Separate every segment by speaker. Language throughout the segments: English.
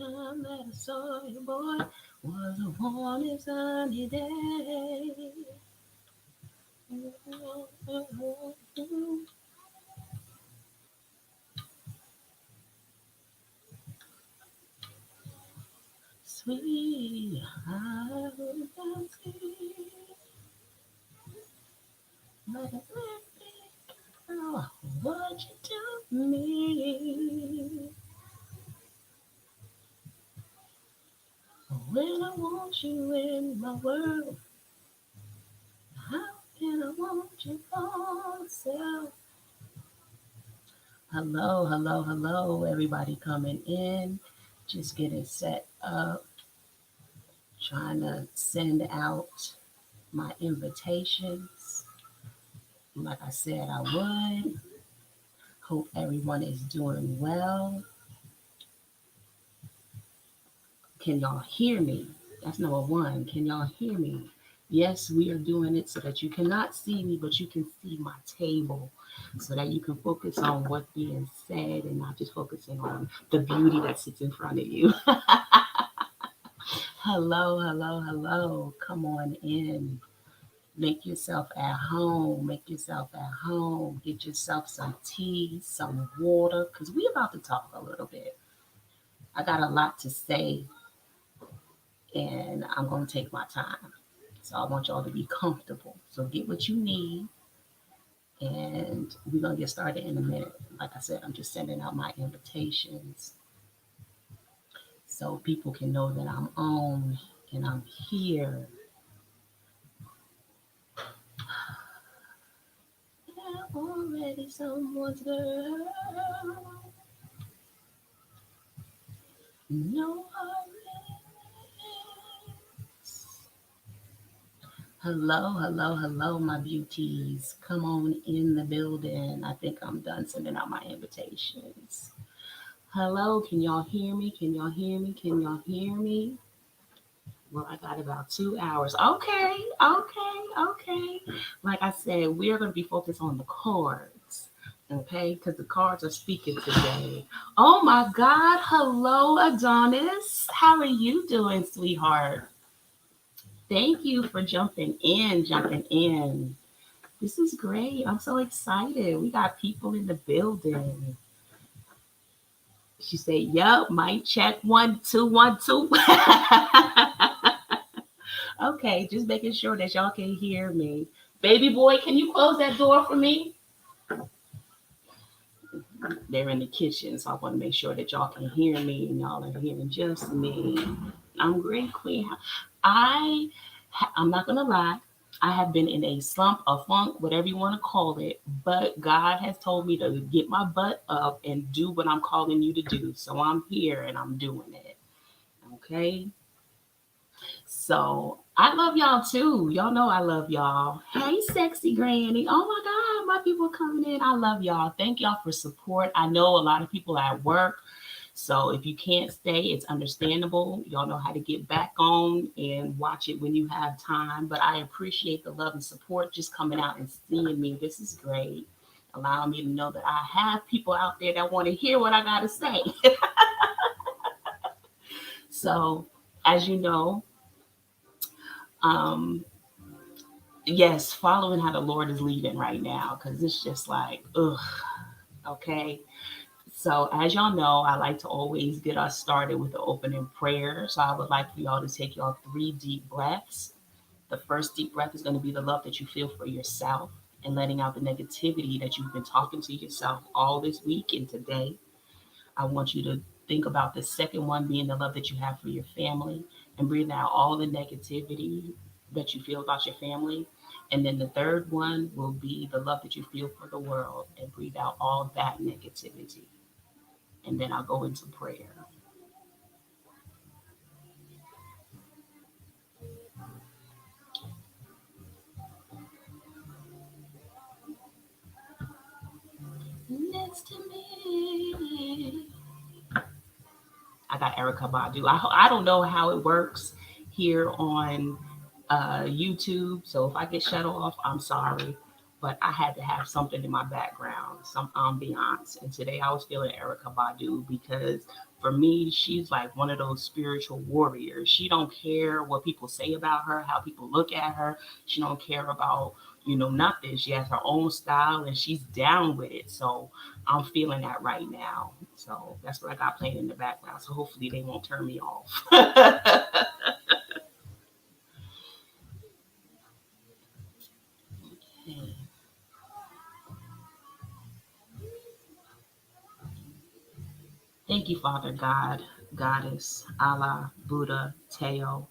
Speaker 1: time that I saw you, boy, was a warm and sunny day. Sweet, I would not see, but oh, what you do to me when I want you in my world. How can I want you for myself? Hello, hello, hello, everybody coming in. Just getting set up, trying to send out my invitations. Like I said, I would. Hope everyone is doing well. Can y'all hear me? That's number one. Can y'all hear me? Yes, we are doing it so that you cannot see me, but you can see my table so that you can focus on what's being said and not just focusing on the beauty that sits in front of you. Hello, hello, hello. Come on in. Make yourself at home. Make yourself at home. Get yourself some tea, some water, because we're about to talk a little bit. I got a lot to say, and I'm going to take my time. So I want y'all to be comfortable. So get what you need, and we're going to get started in a minute. Like I said, I'm just sending out my invitations so people can know that I'm on and I'm here. I'm already someone's girl. No worries. Hello, hello, hello, my beauties. Come on in the building. I think I'm done sending out my invitations. Hello, can y'all hear me? Can y'all hear me? Can y'all hear me? Well, I got about 2 hours. Okay, okay, okay. Like I said, we're going to be focused on the cards, okay? Because the cards are speaking today. Oh my God. Hello, Adonis. How are you doing, sweetheart? Thank you for jumping in, jumping in. This is great. I'm so excited. We got people in the building. She said, "Yup, mic check 1 2 1 2." Okay, just making sure that y'all can hear me. Baby boy, can you close that door for me? They're in the kitchen, so I want to make sure that y'all can hear me and y'all are hearing just me. I'm great, Queen. I'm not gonna lie. I have been in a slump, a funk, whatever you want to call it, but God has told me to get my butt up and do what I'm calling you to do. So I'm here and I'm doing it. Okay. So I love y'all too. Y'all know I love y'all. Hey, sexy granny. Oh my God, my people coming in. I love y'all. Thank y'all for support. I know a lot of people at work. So if you can't stay, it's understandable. Y'all know how to get back on and watch it when you have time. But I appreciate the love and support just coming out and seeing me. This is great. Allowing me to know that I have people out there that want to hear what I got to say. So, as you know, um, yes, following how the Lord is leading right now, because it's just like, ugh, okay. So, as y'all know, I like to always get us started with the opening prayer. So, I would like for y'all to take y'all 3 deep breaths. The first deep breath is going to be the love that you feel for yourself and letting out the negativity that you've been talking to yourself all this week and today. I want you to think about the second one being the love that you have for your family and breathe out all the negativity that you feel about your family. And then the third one will be the love that you feel for the world and breathe out all that negativity. And then I'll go into prayer. Next to me. I got Erica Badu. I don't know how it works here on YouTube. So if I get shut off, I'm sorry. but I had to have something in my background, some ambiance. And today I was feeling Erica Badu because for me, she's like one of those spiritual warriors. She don't care what people say about her, how people look at her. She don't care about, nothing. She has her own style and she's down with it. So I'm feeling that right now. So that's what I got playing in the background. So hopefully they won't turn me off. Thank you, Father God, Goddess, Allah, Buddha, Teo,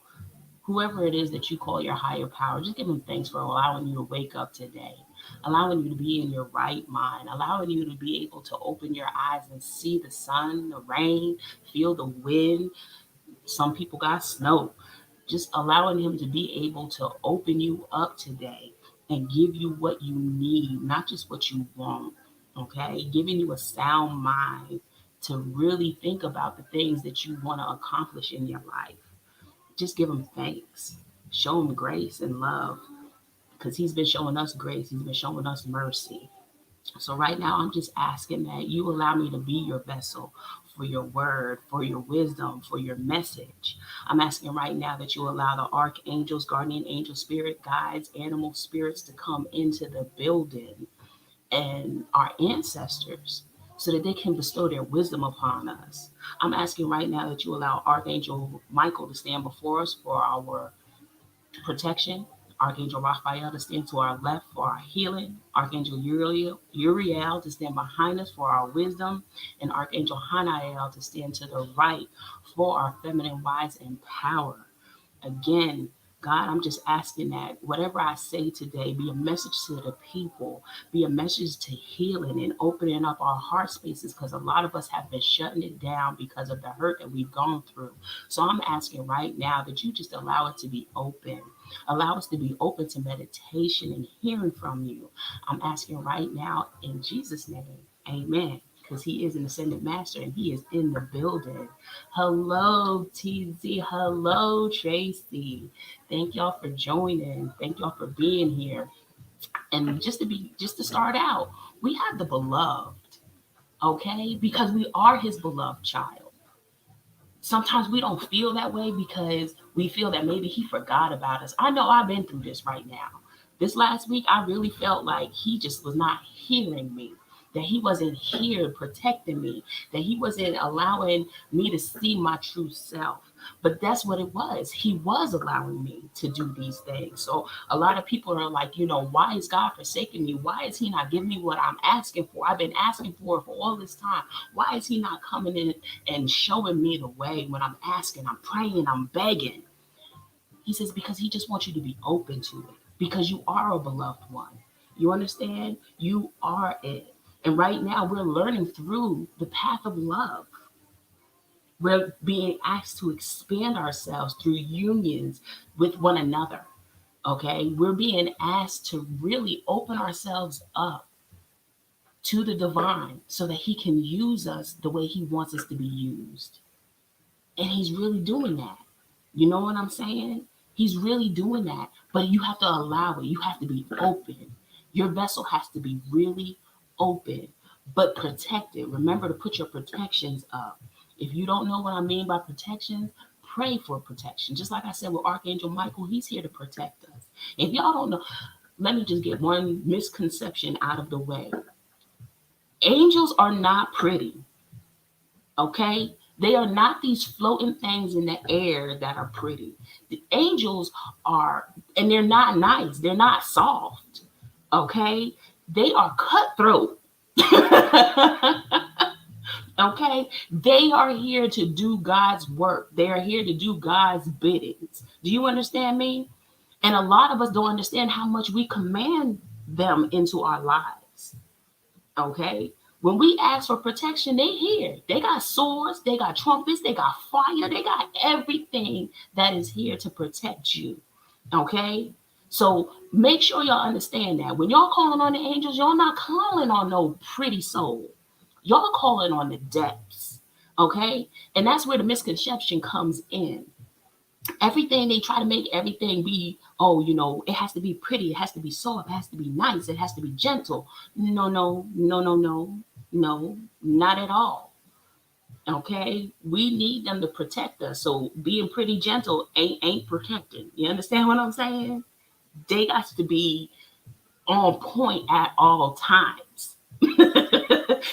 Speaker 1: whoever it is that you call your higher power. Just give them thanks for allowing you to wake up today, allowing you to be in your right mind, allowing you to be able to open your eyes and see the sun, the rain, feel the wind. Some people got snow. Just allowing him to be able to open you up today and give you what you need, not just what you want. Okay, giving you a sound mind to really think about the things that you want to accomplish in your life. Just give him thanks, show him grace and love, because he's been showing us grace, he's been showing us mercy. So right now, I'm just asking that you allow me to be your vessel for your word, for your wisdom, for your message. I'm asking right now that you allow the archangels, guardian angel spirit guides, animal spirits to come into the building and our ancestors so that they can bestow their wisdom upon us. I'm asking right now that you allow Archangel Michael to stand before us for our protection. Archangel Raphael to stand to our left for our healing. Archangel Uriel to stand behind us for our wisdom. And Archangel Hanael to stand to the right for our feminine wise and power. Again, God, I'm just asking that whatever I say today be a message to the people, be a message to healing and opening up our heart spaces because a lot of us have been shutting it down because of the hurt that we've gone through. So I'm asking right now that you just allow it to be open. Allow us to be open to meditation and hearing from you. I'm asking right now in Jesus' name, amen. Because he is an ascended master and he is in the building. Hello, TZ. Hello, Tracy. Thank y'all for joining. Thank y'all for being here. And just to start out, we have the beloved, okay? Because we are his beloved child. Sometimes we don't feel that way because we feel that maybe he forgot about us. I know I've been through this right now. This last week, I really felt like he just was not hearing me, that he wasn't here protecting me, that he wasn't allowing me to see my true self. But that's what it was. He was allowing me to do these things. So a lot of people are like, why is God forsaking me? Why is he not giving me what I'm asking for? I've been asking for all this time. Why is he not coming in and showing me the way when I'm asking, I'm praying, I'm begging? He says, because he just wants you to be open to it, because you are a beloved one. You understand? You are it. And right now, we're learning through the path of love. We're being asked to expand ourselves through unions with one another. Okay? We're being asked to really open ourselves up to the divine so that he can use us the way he wants us to be used. And he's really doing that. You know what I'm saying? He's really doing that. But you have to allow it. You have to be open. Your vessel has to be really open, but protected. Remember to put your protections up. If you don't know what I mean by protections, pray for protection. Just like I said with Archangel Michael, he's here to protect us. If y'all don't know, let me just get one misconception out of the way. Angels are not pretty. Okay? They are not these floating things in the air that are pretty. The angels are, and they're not nice. They're not soft. Okay? They are cutthroat. Okay? They are here to do God's work. They are here to do God's biddings. Do you understand me? And a lot of us don't understand how much we command them into our lives. Okay? When we ask for protection, they here. They got swords, they got trumpets, they got fire, they got everything that is here to protect you. Okay? So make sure y'all understand that. When y'all calling on the angels, y'all not calling on no pretty soul. Y'all calling on the depths. Okay? And that's where the misconception comes in. Everything they try to make everything be, oh, it has to be pretty, it has to be soft, it has to be nice, it has to be gentle. No, no, no, no, no, no, not at all. Okay, we need them to protect us. So being pretty gentle ain't protecting. You understand what I'm saying? They got to be on point at all times.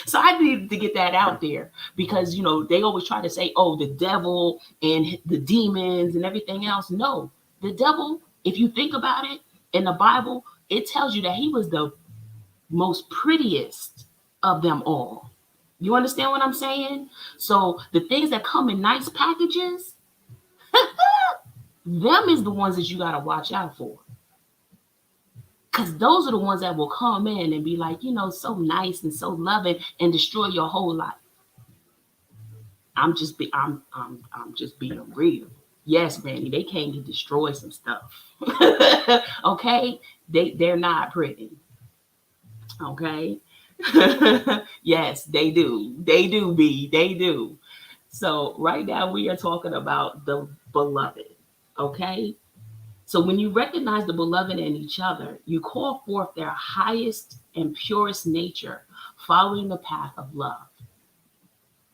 Speaker 1: So I needed to get that out there because they always try to say, oh, the devil and the demons and everything else. No, the devil, if you think about it, in the Bible, it tells you that he was the most prettiest of them all. You understand what I'm saying? So the things that come in nice packages, them is the ones that you got to watch out for. Because those are the ones that will come in and be like, so nice and so loving and destroy your whole life. I'm just being real. Yes, Brandy, they came to destroy some stuff. Okay? They're not pretty. Okay? Yes, they do. They do, B. They do. So right now we are talking about the beloved. Okay? So when you recognize the beloved in each other, you call forth their highest and purest nature, following the path of love.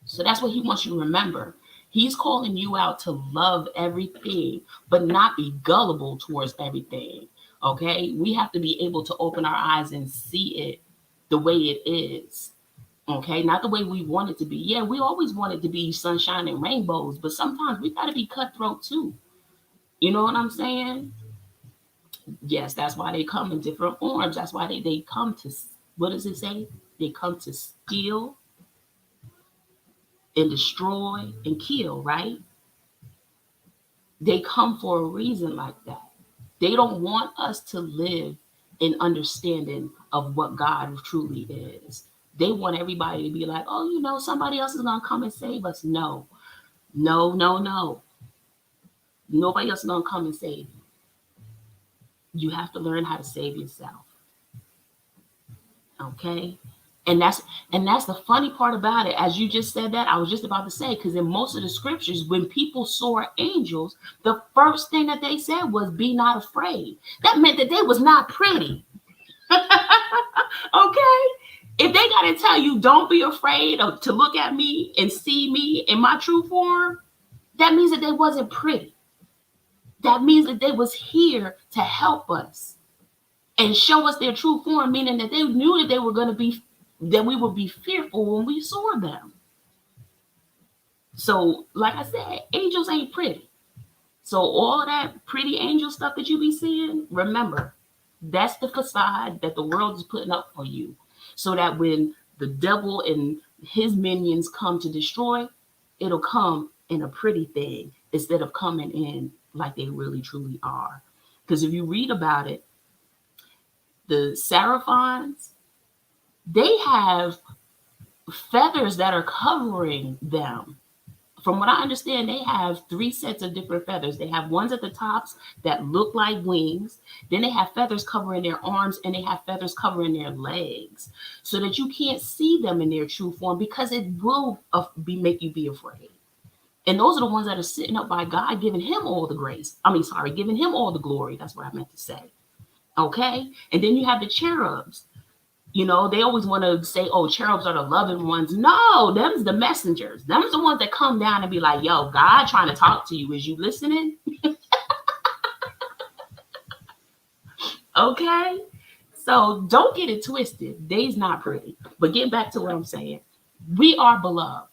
Speaker 1: So that's what he wants you to remember. He's calling you out to love everything, but not be gullible towards everything. Okay? We have to be able to open our eyes and see it the way it is. Okay? Not the way we want it to be. Yeah, we always want it to be sunshine and rainbows, but sometimes we got to be cutthroat too. You know what I'm saying? Yes, that's why they come in different forms. That's why they come to, what does it say? They come to steal and destroy and kill, right? They come for a reason like that. They don't want us to live in understanding of what God truly is. They want everybody to be like, oh, somebody else is going to come and save us. No, no, no, no. Nobody else is going to come and save you. You have to learn how to save yourself. Okay? And that's the funny part about it. As you just said that, I was just about to say, because in most of the scriptures, when people saw angels, the first thing that they said was, be not afraid. That meant that they was not pretty. Okay? If they got to tell you, don't be afraid to look at me and see me in my true form, that means that they wasn't pretty. That means that they was here to help us and show us their true form, meaning that they knew that they were going to be, that we would be fearful when we saw them. So, like I said, angels ain't pretty. So all that pretty angel stuff that you be seeing, remember, that's the facade that the world is putting up for you. So that when the devil and his minions come to destroy, it'll come in a pretty thing instead of coming in like they really truly are. Because if you read about it, the seraphims, they have feathers that are covering them. From what I understand, they have 3 sets of different feathers. They have ones at the tops that look like wings. Then they have feathers covering their arms, and they have feathers covering their legs, so that you can't see them in their true form, because it will make you be afraid. And those are the ones that are sitting up by God, giving him all the grace. Giving him all the glory. That's what I meant to say. Okay? And then you have the cherubs. They always want to say, oh, cherubs are the loving ones. No, them's the messengers. Them's the ones that come down and be like, yo, God trying to talk to you. Is you listening? Okay? So don't get it twisted. They's not pretty. But getting back to what I'm saying, we are beloved.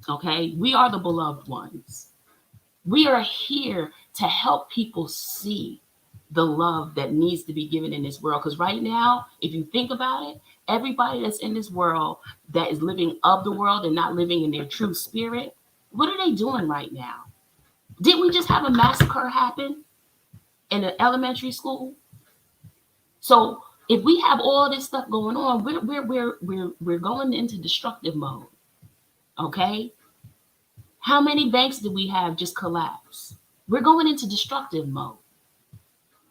Speaker 1: Okay? We are the beloved ones. We are here to help people see the love that needs to be given in this world. Because right now, if you think about it, everybody that's in this world that is living of the world and not living in their true spirit, what are they doing right now? Didn't we just have a massacre happen in an elementary school? So if we have all this stuff going on, we're going into destructive mode. Okay? How many banks did we have just collapse? We're going into destructive mode.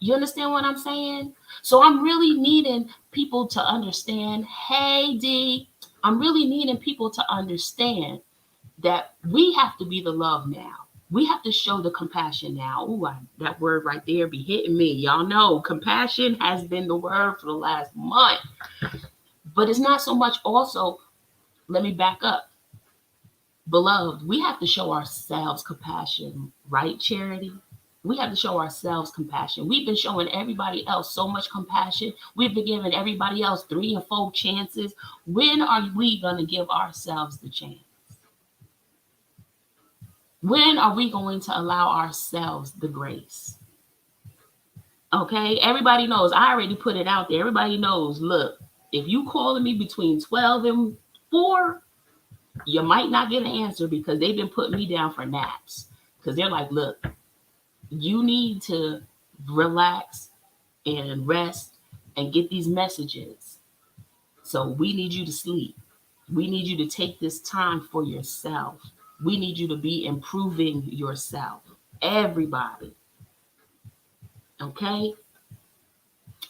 Speaker 1: You understand what I'm saying? So I'm really needing people to understand, hey, D, I'm really needing people to understand that we have to be the love now. We have to show the compassion now. Ooh, that word right there be hitting me. Y'all know compassion has been the word for the last month. But it's not so much also, let me back up. Beloved, we have to show ourselves compassion, right, Charity? We have to show ourselves compassion. We've been showing everybody else so much compassion. We've been giving everybody else 3 and 4 chances. When are we going to give ourselves the chance? When are we going to allow ourselves the grace? Okay, everybody knows. I already put it out there. Everybody knows. Look, if you calling me between 12 and 4, you might not get an answer because they've been putting me down for naps. Because they're like, look, you need to relax and rest and get these messages. So we need you to sleep. We need you to take this time for yourself. We need you to be improving yourself. Everybody. Okay?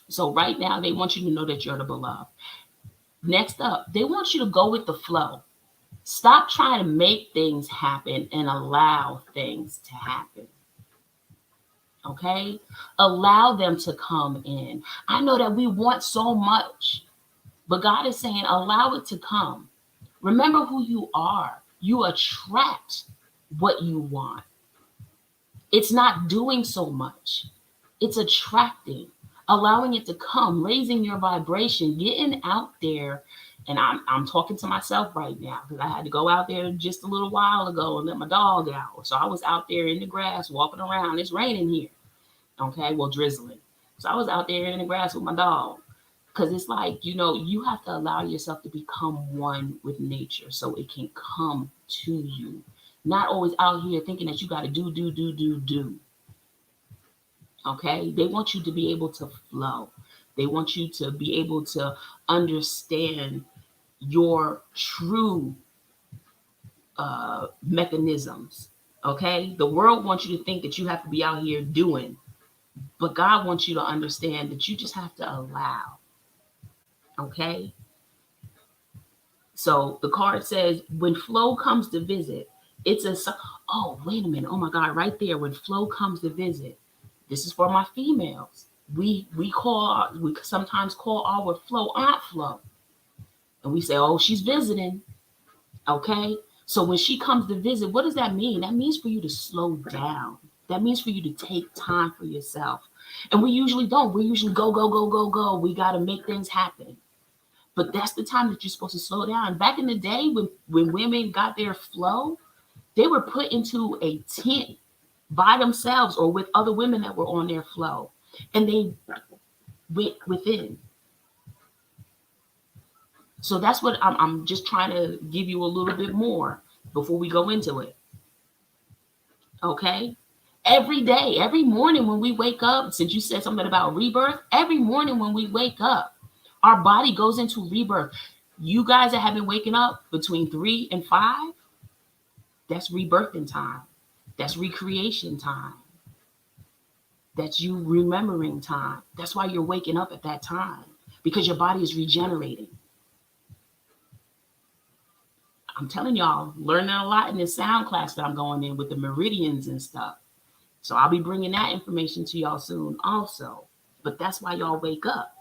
Speaker 1: So right now, they want you to know that you're the beloved. Next up, they want you to go with the flow. Stop trying to make things happen and allow things to happen. Okay? Allow them to come in. I know that we want so much, but God is saying, allow it to come. Remember who you are. You attract what you want. It's not doing so much. It's attracting, allowing it to come, raising your vibration, getting out there. And I'm talking to myself right now because I had to go out there just a little while ago and let my dog out. So I was out there in the grass walking around. It's raining here. Okay, well, drizzling. So I was out there in the grass with my dog. Because it's like, you have to allow yourself to become one with nature so it can come to you. Not always out here thinking that you got to do. Okay? They want you to be able to flow. They want you to be able to understand your true mechanisms. Okay? The world wants you to think that you have to be out here doing, but God wants you to understand that you just have to allow. Okay? So the card says, when flow comes to visit, it's a, oh, wait a minute. Oh my God, right there. When flow comes to visit, this is for my females. We sometimes call our flow Aunt Flow. And we say, oh, she's visiting. Okay. So when she comes to visit, what does that mean? That means for you to slow down. That means for you to take time for yourself. And we usually don't. We usually go. We got to make things happen. But that's the time that you're supposed to slow down. Back in the day, when women got their flow, they were put into a tent by themselves or with other women that were on their flow. And they went within. So that's what I'm just trying to give you a little bit more before we go into it. Okay? Every day, every morning when we wake up, since you said something about rebirth, every morning when we wake up, our body goes into rebirth. You guys that have been waking up between 3 and 5, that's rebirthing time. That's recreation time. That's you remembering time. That's why you're waking up at that time, because your body is regenerating. I'm telling y'all, learning a lot in this sound class that I'm going in with the meridians and stuff. So I'll be bringing that information to y'all soon also. But that's why y'all wake up.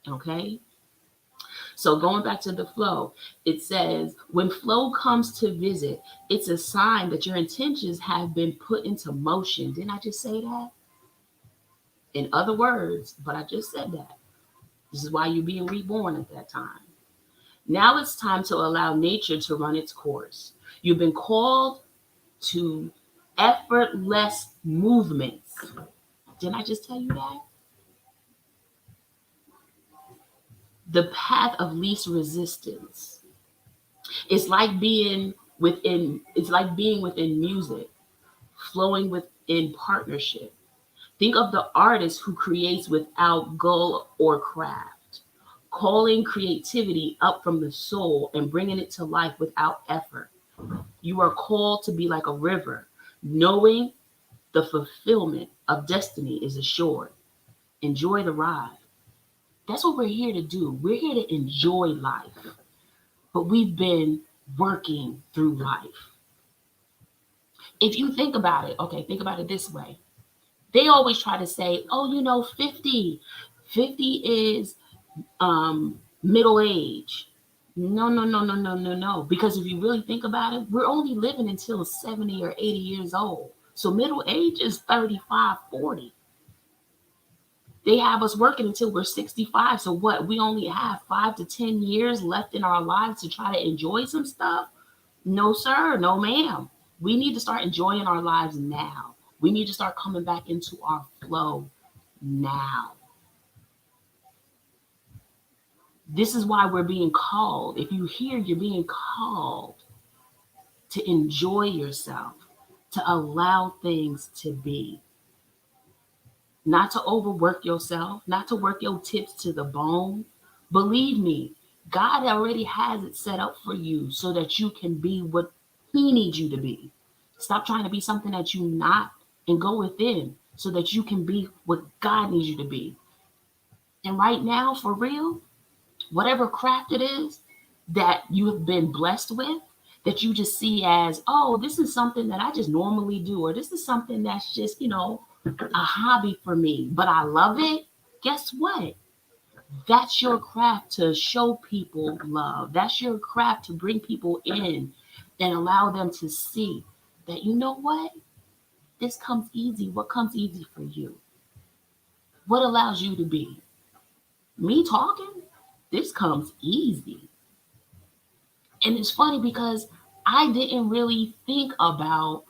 Speaker 1: Okay? So going back to the flow, it says, when flow comes to visit, it's a sign that your intentions have been put into motion. Didn't I just say that? In other words, but I just said that. This is why you're being reborn at that time. Now it's time to allow nature to run its course. You've been called to effortless movements. Didn't I just tell you that? The path of least resistance. It's like being within music, flowing within partnership. Think of the artist who creates without goal or craft, calling creativity up from the soul and bringing it to life without effort. You are called to be like a river, knowing the fulfillment of destiny is assured. Enjoy the ride. That's what we're here to do. We're here to enjoy life, but we've been working through life. If you think about it, okay, think about it this way. They always try to say, oh, 50 is middle age. No, no, no, no, no, no, no. Because if you really think about it, we're only living until 70 or 80 years old. So middle age is 35, 40. They have us working until we're 65. So what? We only have 5 to 10 years left in our lives to try to enjoy some stuff? No, sir. No, ma'am. We need to start enjoying our lives now. We need to start coming back into our flow now. This is why we're being called. If you hear, you're being called to enjoy yourself, to allow things to be, not to overwork yourself, not to work your tips to the bone. Believe me, God already has it set up for you so that you can be what He needs you to be. Stop trying to be something that you're not and go within so that you can be what God needs you to be. And right now, for real, whatever craft it is that you have been blessed with, that you just see as, oh, this is something that I just normally do, or this is something that's just, a hobby for me, but I love it. Guess what? That's your craft to show people love. That's your craft to bring people in and allow them to see that, you know what? This comes easy. What comes easy for you? What allows you to be? Me talking? This comes easy. And it's funny because I didn't really think about,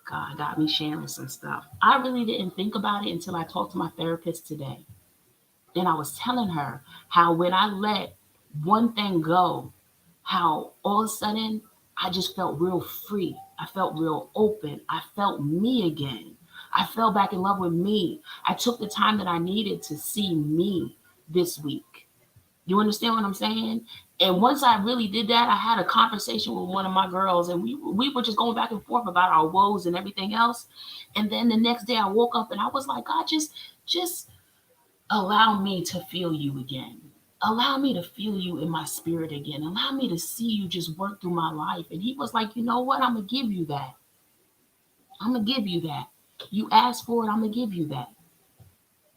Speaker 1: God got me sharing some stuff. I really didn't think about it until I talked to my therapist today. And I was telling her how when I let one thing go, how all of a sudden I just felt real free. I felt real open. I felt me again. I fell back in love with me. I took the time that I needed to see me this week. You understand what I'm saying? And once I really did that, I had a conversation with one of my girls, and we were just going back and forth about our woes and everything else. And then the next day, I woke up and I was like, God, just allow me to feel you again. Allow me to feel you in my spirit again. Allow me to see you just work through my life. And He was like, you know what? I'm gonna give you that. I'm gonna give you that. You asked for it. I'm gonna give you that.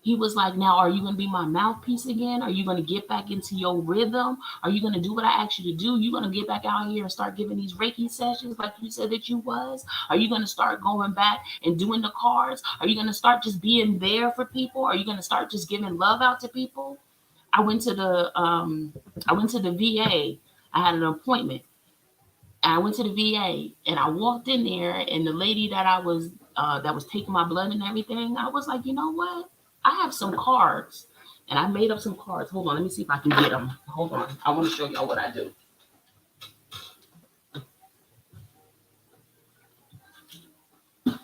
Speaker 1: He was like, now, are you going to be my mouthpiece again? Are you going to get back into your rhythm? Are you going to do what I asked you to do? You going to get back out here and start giving these Reiki sessions like you said that you was? Are you going to start going back and doing the cards? Are you going to start just being there for people? Are you going to start just giving love out to people? I went to the VA. I had an appointment. I went to the VA and I walked in there, and the lady that was taking my blood and everything, I was like, you know what? I have some cards, and I made up some cards. Hold on, let me see if I can get them. Hold on, I want to show y'all what I do. I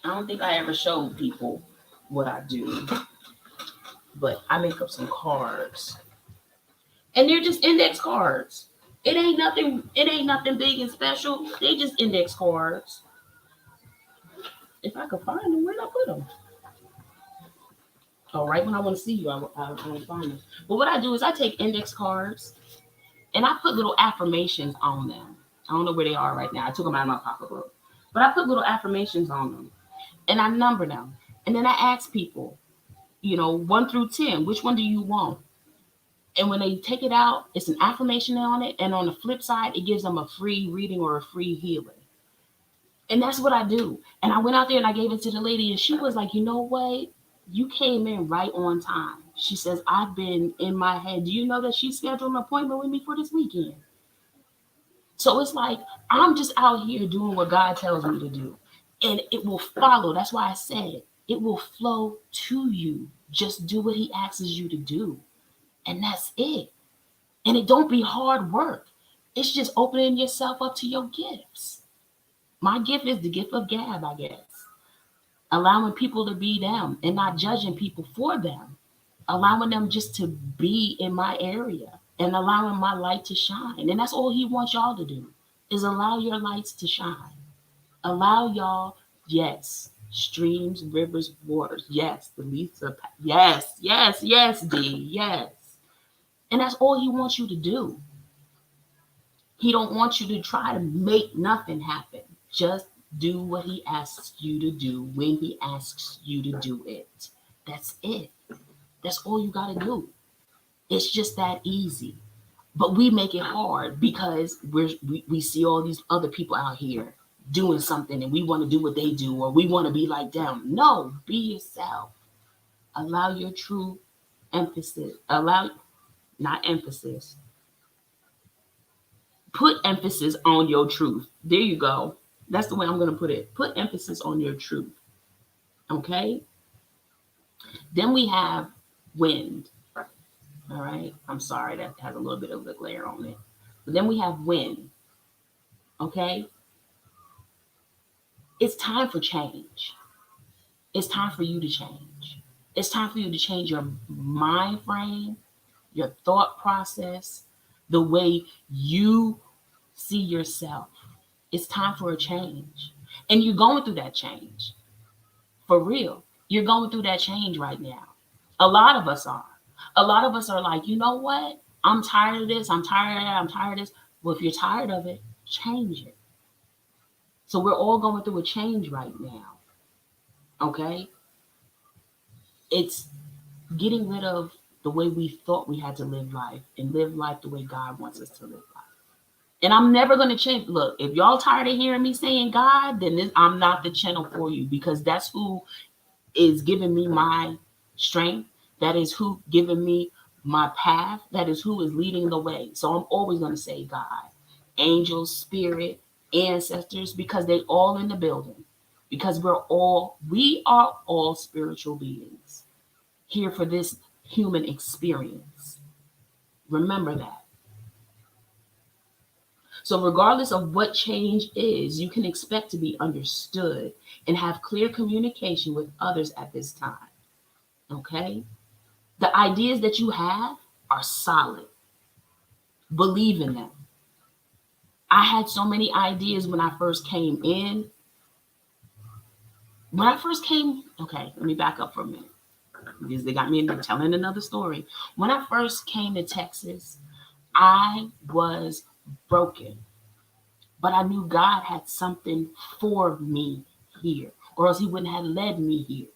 Speaker 1: don't think I ever showed people what I do, but I make up some cards, and they're just index cards. It ain't nothing. It ain't nothing big and special. They just index cards. If I could find them, where'd I put them? Oh, right when I want to see you, I want to find them. But what I do is I take index cards and I put little affirmations on them. I don't know where they are right now. I took them out of my pocketbook. But I put little affirmations on them and I number them. And then I ask people, 1 through 10, which one do you want? And when they take it out, it's an affirmation on it. And on the flip side, it gives them a free reading or a free healing. And that's what I do. And I went out there and I gave it to the lady, and she was like, you know what? You came in right on time. She says, I've been in my head. Do you know that she scheduled an appointment with me for this weekend? So it's like, I'm just out here doing what God tells me to do. And it will follow. That's why I said it will flow to you. Just do what He asks you to do. And that's it. And it don't be hard work. It's just opening yourself up to your gifts. My gift is the gift of gab, I guess. Allowing people to be them and not judging people for them. Allowing them just to be in my area and allowing my light to shine. And that's all He wants y'all to do is allow your lights to shine. Allow y'all, yes, streams, rivers, waters. Yes, the leaves are, yes, yes, yes, D, yes. And that's all He wants you to do. He don't want you to try to make nothing happen. Just do what he asks you to do when he asks you to do it. That's it. That's all you got to do. It's just that easy. But we make it hard because we see all these other people out here doing something and we want to do what they do or we want to be like them. No, be yourself. Allow your true emphasis. Not emphasis. Put emphasis on your truth. There you go. That's the way I'm going to put it. Put emphasis on your truth. Okay? Then we have wind. All right? I'm sorry, that has a little bit of the glare on it. But then we have wind. Okay? It's time for change. It's time for you to change. It's time for you to change your mind frame, your thought process, the way you see yourself. It's time for a change. And you're going through that change. For real. You're going through that change right now. A lot of us are. A lot of us are like, you know what? I'm tired of this. I'm tired of that. I'm tired of this. Well, if you're tired of it, change it. So we're all going through a change right now. Okay? It's getting rid of the way we thought we had to live life and live life the way God wants us to live life. And I'm never going to change. Look, if y'all tired of hearing me saying God, then I'm not the channel for you because that's who is giving me my strength. That is who giving me my path. That is who is leading the way. So I'm always going to say God, angels, spirit, ancestors, because they all in the building. Because we are all spiritual beings here for this human experience. Remember that. So, regardless of what change is, you can expect to be understood and have clear communication with others at this time. Okay? The ideas that you have are solid. Believe in them. I had so many ideas when I first came in. Okay, let me back up for a minute because they got me into telling another story. When I first came to Texas, I was broken. But I knew God had something for me here, or else He wouldn't have led me here.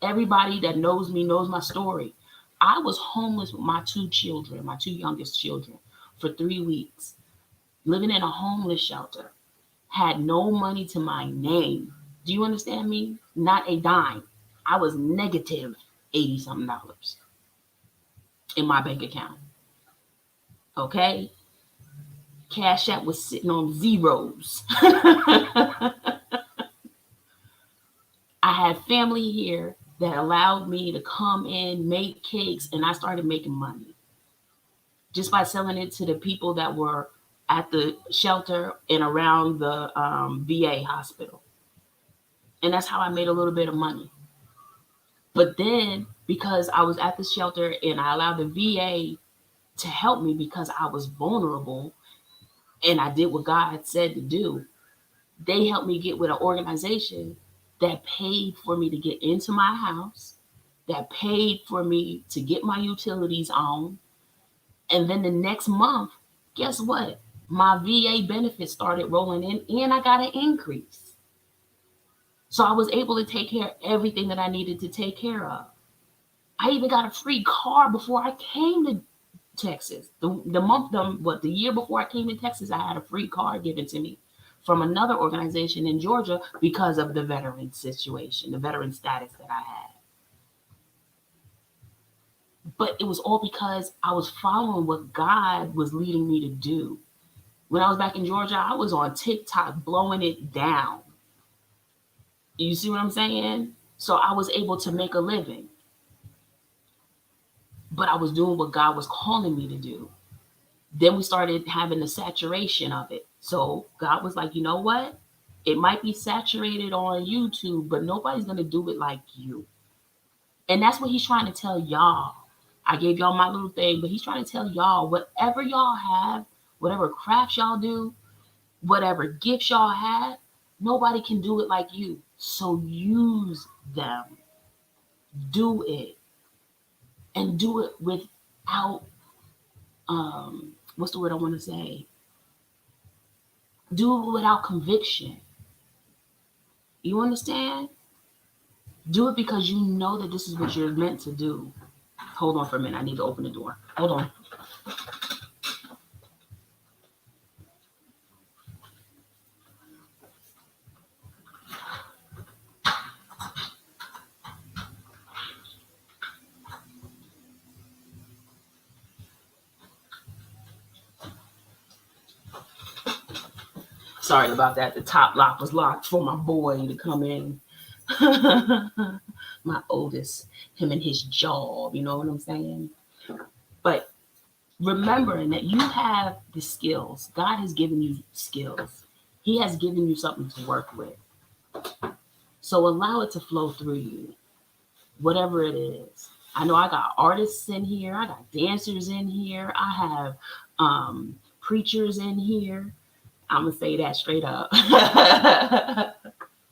Speaker 1: Everybody that knows me knows my story. I was homeless with my two children, my two youngest children, for 3 weeks, living in a homeless shelter, had no money to my name. Do you understand me? Not a dime. I was negative 80 something dollars in my bank account. Okay? Cash App was sitting on zeros. I had family here that allowed me to come in, make cakes, and I started making money just by selling it to the people that were at the shelter and around the VA hospital. And that's how I made a little bit of money. But then, because I was at the shelter and I allowed the VA to help me because I was vulnerable and I did what God had said to do, they helped me get with an organization that paid for me to get into my house, that paid for me to get my utilities on. And then the next month, guess what? My VA benefits started rolling in and I got an increase. So I was able to take care of everything that I needed to take care of. I even got a free car before I came to Texas. The year before I came to Texas, I had a free car given to me from another organization in Georgia because of the veteran situation, the veteran status that I had. But it was all because I was following what God was leading me to do. When I was back in Georgia, I was on TikTok blowing it down. You see what I'm saying? So I was able to make a living. But I was doing what God was calling me to do. Then we started having the saturation of it. So God was like, you know what? It might be saturated on YouTube, but nobody's going to do it like you. And that's what He's trying to tell y'all. I gave y'all my little thing, but He's trying to tell y'all whatever y'all have, whatever crafts y'all do, whatever gifts y'all have, nobody can do it like you. So use them. Do it. And do it without, what's the word I want to say? Do it without conviction. You understand? Do it because you know that this is what you're meant to do. Hold on for a minute. I need to open the door. Hold on. Sorry about that. The top lock was locked for my boy to come in. My oldest, him and his job, you know what I'm saying? But remembering that you have the skills, God has given you skills, He has given you something to work with. So allow it to flow through you, whatever it is. I know I got artists in here, I got dancers in here, I have preachers in here. I'm gonna say that straight up.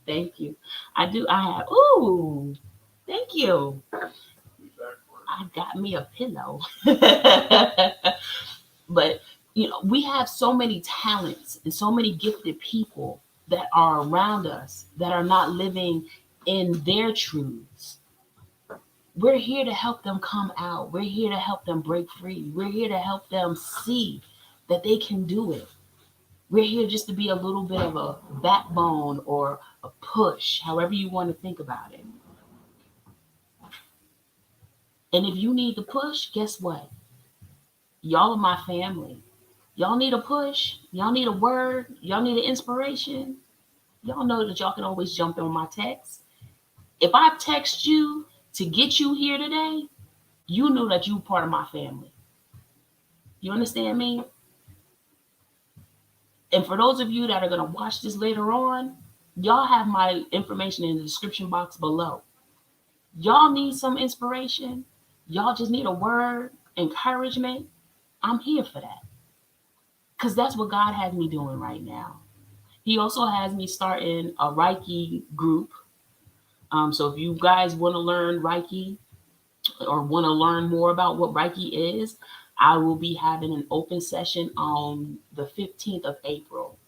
Speaker 1: Thank you. I do. I have. Ooh, thank you. I got me a pillow. But we have so many talents and so many gifted people that are around us that are not living in their truths. We're here to help them come out. We're here to help them break free. We're here to help them see that they can do it. We're here just to be a little bit of a backbone or a push, however you want to think about it. And if you need the push, guess what? Y'all are my family. Y'all need a push. Y'all need a word. Y'all need an inspiration. Y'all know that y'all can always jump on my text. If I text you to get you here today, you know that you're part of my family. You understand me? And for those of you that are going to watch this later on, y'all have my information in the description box below. Y'all need some inspiration. Y'all just need a word, encouragement. I'm here for that. Because that's what God has me doing right now. He also has me starting a Reiki group. So if you guys want to learn Reiki or want to learn more about what Reiki is, I will be having an open session on the 15th of April.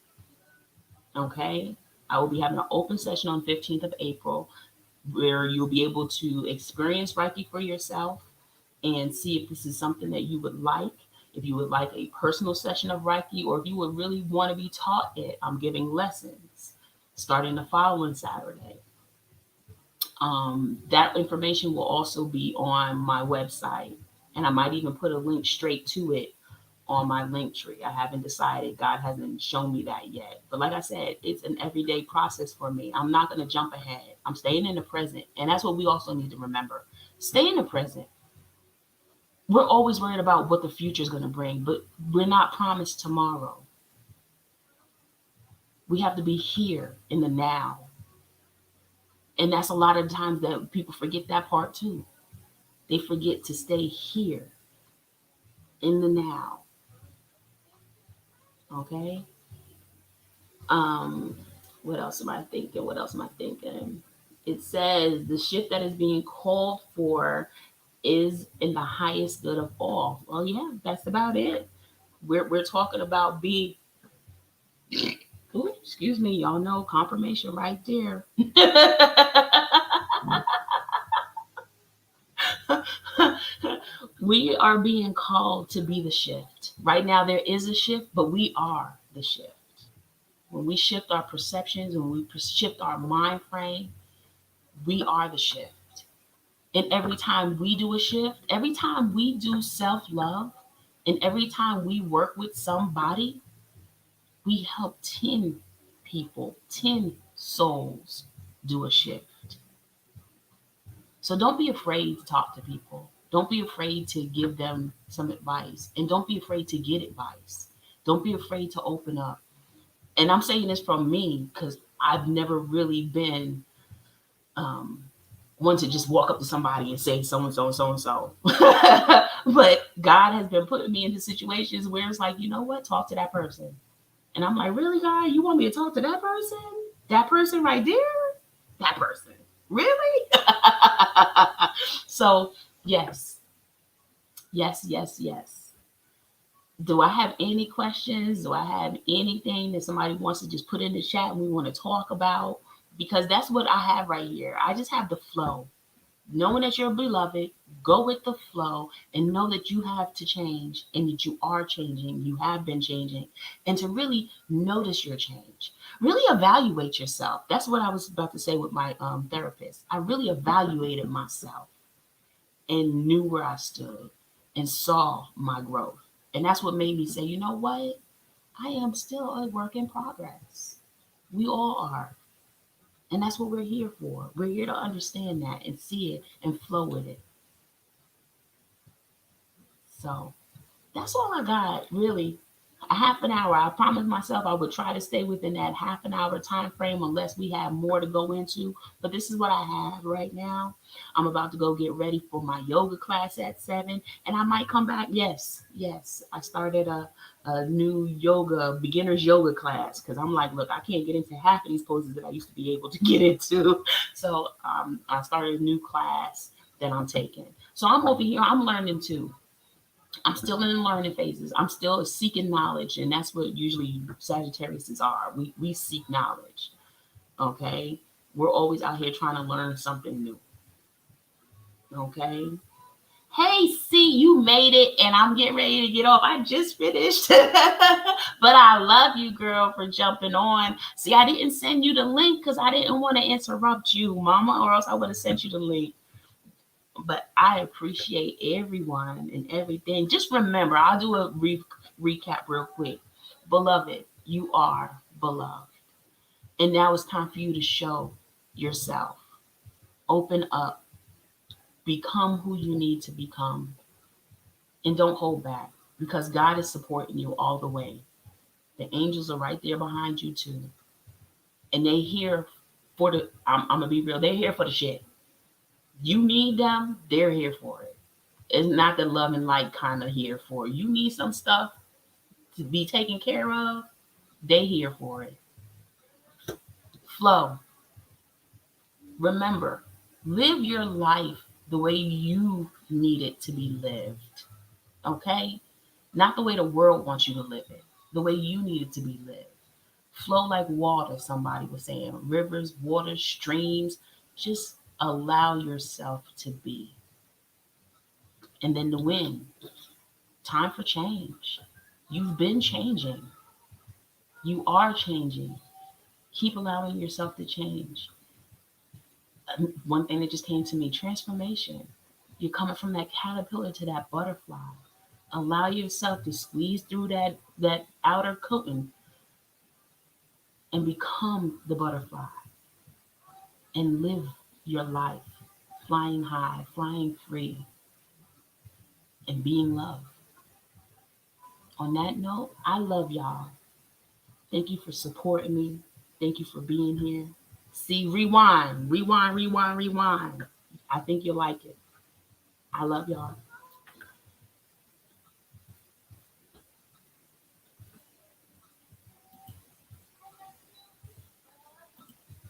Speaker 1: Okay? I will be having an open session on 15th of April where you'll be able to experience Reiki for yourself and see if this is something that you would like. If you would like a personal session of Reiki, or if you would really want to be taught it, I'm giving lessons starting the following Saturday. That information will also be on my website, and I might even put a link straight to it on my link tree. I haven't decided. God hasn't shown me that yet. But like I said, it's an everyday process for me. I'm not going to jump ahead. I'm staying in the present. And that's what we also need to remember. Stay in the present. We're always worried about what the future is going to bring, but we're not promised tomorrow. We have to be here in the now. And that's a lot of times that people forget that part too. They forget to stay here in the now. Okay? Um, what else am I thinking? What else am I thinking? It says the shift that is being called for is in the highest good of all. Well, yeah, that's about it. We're talking about being. Ooh, excuse me, y'all know confirmation right there. We are being called to be the shift. Right now, there is a shift, but we are the shift. When we shift our perceptions, when we shift our mind frame, we are the shift. And every time we do a shift, every time we do self love, and every time we work with somebody, we help 10 people, 10 souls do a shift. So don't be afraid to talk to people. Don't be afraid to give them some advice. And don't be afraid to get advice. Don't be afraid to open up. And I'm saying this from me because I've never really been um, one to just walk up to somebody and say so and so and so and so. But God has been putting me into situations where it's like, you know what, talk to that person. And I'm like, really, God, you want me to talk to that person? That person right there? That person. Really? So, yes. Yes, yes, yes. Do I have any questions? Do I have anything that somebody wants to just put in the chat and we want to talk about? Because that's what I have right here. I just have the flow. Knowing that you're beloved, go with the flow and know that you have to change and that you are changing. You have been changing. And to really notice your change. Really evaluate yourself. That's what I was about to say with my therapist. I really evaluated myself and knew where I stood and saw my growth. And that's what made me say, you know what? I am still a work in progress. We all are. And that's what we're here for. We're here to understand that and see it and flow with it. So that's all I got, really. A half an hour. I promised myself I would try to stay within that half an hour time frame unless we have more to go into. But this is what I have right now. I'm about to go get ready for my yoga class at 7. And I might come back. Yes, yes. I started a new yoga, beginner's yoga class. Because I'm like, look, I can't get into half of these poses that I used to be able to get into. So I started a new class that I'm taking. So I'm over here. I'm learning too. I'm still in the learning phases. I'm still seeking knowledge, and that's what usually Sagittariuses are. We seek knowledge. Okay, we're always out here trying to learn something new. Okay. Hey, see, you made it, and I'm getting ready to get off. I just finished, but I love you, girl, for jumping on. See, I didn't send you the link because I didn't want to interrupt you, Mama, or else I would have sent you the link. But I appreciate everyone and everything. Just remember, I'll do a recap real quick. Beloved, you are beloved. And now it's time for you to show yourself. Open up. Become who you need to become. And don't hold back because God is supporting you all the way. The angels are right there behind you, too. And they here for the, I'm going to be real, they're here for the shit. You need them, they're here for it. It's not the love and light kind of here for it. You need some stuff to be taken care of, they here for it. Flow. Remember, live your life the way you need it to be lived. Okay? Not the way the world wants you to live it. The way you need it to be lived. Flow like water, somebody was saying. Rivers, water, streams. Just allow yourself to be. And then the wind. Time for change. You've been changing. You are changing. Keep allowing yourself to change. One thing that just came to me, transformation. You're coming from that caterpillar to that butterfly. Allow yourself to squeeze through that outer coating and become the butterfly and live your life flying high, flying free, and being loved. On that note, I love y'all. Thank you for supporting me. Thank you for being here. See, rewind, rewind, rewind, rewind. I think you'll like it. I love y'all.